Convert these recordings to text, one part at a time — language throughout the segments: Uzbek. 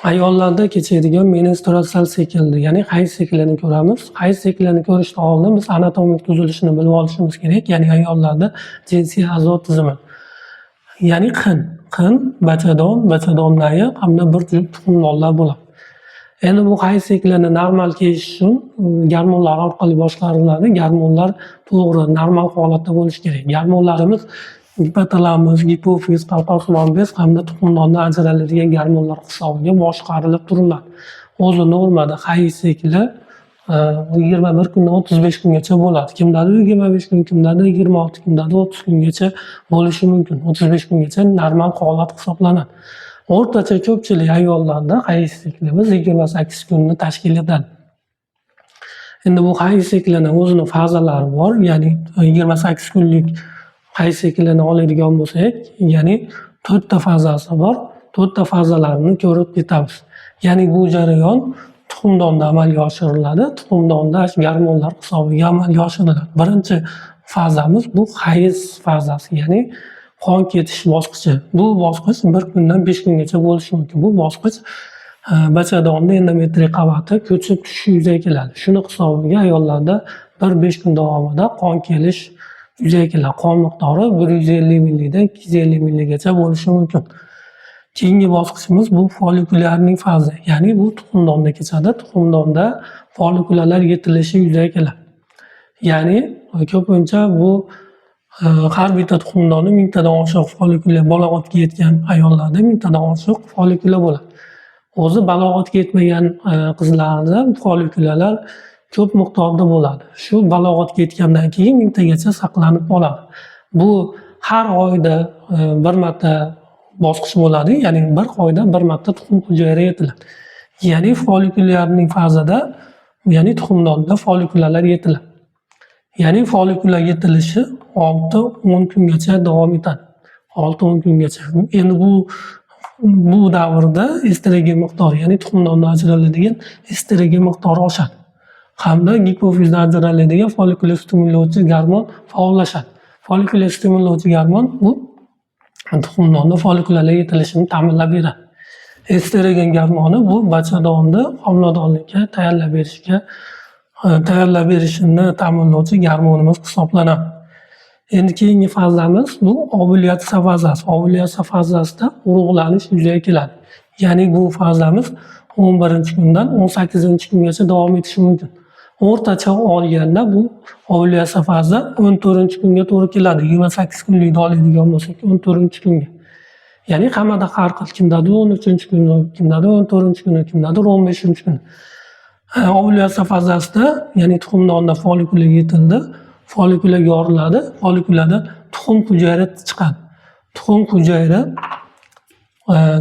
Ayollarda kechadigan menstruatsial siklni, ya'ni hayz siklini ko'ramiz. Hayz siklini ko'rishdan oldin biz anatomik tuzilishini bilib olishimiz kerak. Ya'ni ayollarda jinsiy a'zo tizimi. Ya'ni qin, bachadon, bachadon nayi hamda bir juft tuxumdonlar bo'ladi. Endi bu hayz siklini normal kechish uchun gormonlar orqali boshqariladi. Gormonlar to'g'ri, normal holatda bo'lishi kerak. Gormonlarimiz gipotalamus, gipofiz, qalqonsimon bez hamda tuxumdondan ajraladigan gormonlar hisobiga boshqarilib turiladi. O'zi normada hayz sikli 21 kundan 35 kungacha bo'ladi. Kimdadir 25 kun, kimdadir 26, kimdadir 30 kungacha bo'lishi mumkin. 35 kungacha normal holat hisoblanadi. O'rtacha ko'pchilik ayollarda hayz siklimiz 28 kunni tashkil etadi. Endi bu hayz siklining o'zini fazalari bor, ya'ni 28 kunlik hayz siklini oladigan bo'lsak, ya'ni 4 ta fazasi bor. 4 ta fazalarni ko'rib ketamiz. Ya'ni bu jarayon tuxumdonda amalga oshiriladi. Tuxumdonda gormonlar hisobiga amalga oshiriladi. Birinchi fazamiz bu hayz fazasi, ya'ni qon ketish bosqichi. Bu bosqich 1 kundan 5 kungacha bo'lishi mumkin. Bu bosqich bachadonni endometriy qavati ko'chib tushishi yuzaga keladi. Shuni hisobiga ayollarda 1-5 kun davomida qon kelish yuzaga keladi. Qon miqdori 150 millidan 250 milligacha bo'lishi mumkin. Keyingi bosqichimiz bu folikulyarning fazi. Ya'ni bu tuxumdonda kechadi. Tuxumdonda folikulyarlar yetilishi yuzaga keladi. Ya'ni ko'pincha bu har bitta tuxumdonni 1000 tadan oshiq folikulyar, balog'atga yetgan ayollarda 1000 tadan oshiq folikulyar bo'ladi. O'zi balog'atga yetmagan qizlarda folikulyarlar ko'p miqdorda bo'ladi. Shu balog'atga yetgandan keyin 1000 tagacha saqlanib qoladi. Bu har oyda bir marta bosqich bo'ladi, ya'ni bir oyda bir marta tuxum hujayra yetiladi. Ya'ni folikulyarning fazida, ya'ni tuxumdonda folikulyarlar yetiladi. Ya'ni folikulyar yetilishi 6-10 kungacha davom etadi. 6-10 kungacha. Endi bu davrda estrogen miqdori, ya'ni tuxumdondan ajraladigan estrogen miqdori oshadi. Hamda gipofizdan ajraladigan folikulyar stimullovchi gormon faollashadi. Folikulyar stimullovchi gormon bu tuxumdonda folikulyarlar yetilishini ta'minlab beradi. Estrogen gormoni bu bachadonni homiladorlikka tayyorlab berishini ta'minlovchi gormonimiz hisoblanadi. Endi keyingi fazamiz bu ovulyatsiya fazasi. Ovulyatsiya fazasida urug'lanish yuzaga keladi. Ya'ni bu fazamiz 11-kundan 18-kungacha davom etishi mumkin. O'rtacha olganda bu ovulyatsiya fazi 14-kunga to'g'ri keladi. 28 kunlikni oladigan bo'lsak 14-kunga. Ya'ni hammada har xil, kimdadir 13-kun, kimdadir 14-kun, kimdadir 15-kun. Ovulyatsiya fazasida, ya'ni tuxumdonda folikulyar yetildi, folikulyar yoriladi, folikulyardan tuxum hujayra chiqadi. Tuxum hujayra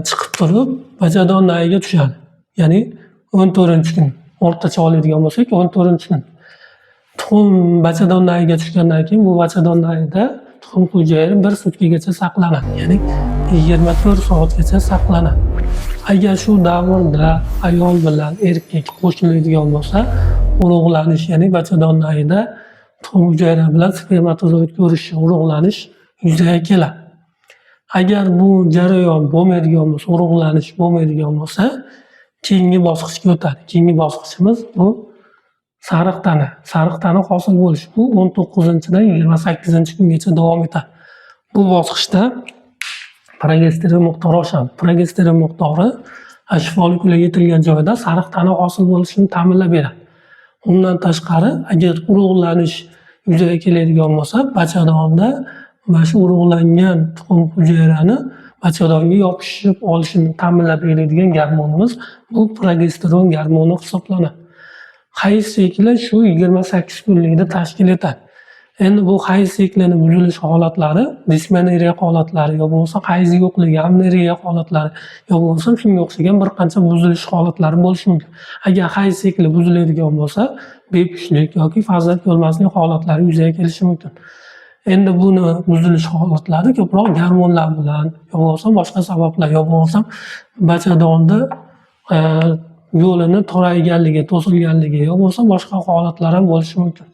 chiqib turib, bachadon nayiga tushadi. Ya'ni 14-kun. O'rtacha oladigan bo'lsak 14-kun. Tuxum bachadon nayiga tushgandan keyin bu bachadon nayida tuxum hujayra 1 sutkagacha saqlanadi. Ya'ni 24 soatgacha saqlanadi. Agar shu davrda ayol bilan erkak qo'shiladigan bo'lsa, urug'lanish, ya'ni bachadon nayida tuxum hujayra bilan spermatozoid ko'rishi, urug'lanish yuzaga keladi. Agar bu jarayon bo'lmaydigan bo'lsa, urug'lanish bo'lmaydigan bo'lsa, keyingi bosqichga o'tadi. Keyingi bosqichimiz bu sariq tana. Sariq tana hosil bo'lish. Bu 19-dan 28-kungacha davom etadi. Bu bosqichda progesteron miqdori oshadi. Progesteron miqdori shu folikulyar yetilgan joyda sariq tana hosil bo'lishini ta'minlab beradi. Undan tashqari, agar urug'lanish yuzaga keladigan bo'lsa, bachadonda mana shu urug'langan tuxum hujayrani bachadonga yopishib olishini ta'minlab beradigan gormonimiz bu progesteron gormoni hisoblanadi. Hayz sikli shu 28 kunlikda tashkil etadi. Endi bu hayz siklini buzilish holatlari, dismenoriya holatlari yo bo'lmasa hayz yo'qligi, amneriya holatlari yo bo'lmasa shunga o'xshagan bir qancha buzilish holatlari bo'lishi mumkin. Agar hayz sikli buziladigan bo'lsa, bepushtlik yoki farzand ko'rmaslik holatlari yuzaga kelishi mumkin. Endi buni buzilish holatlari ko'proq gormonlar bilan yo bo'lmasa boshqa sabablar yo bo'lmasa bachadonda yo'lini torayganligi, to'silganligi yo bo'lmasa boshqa holatlar ham bo'lishi mumkin.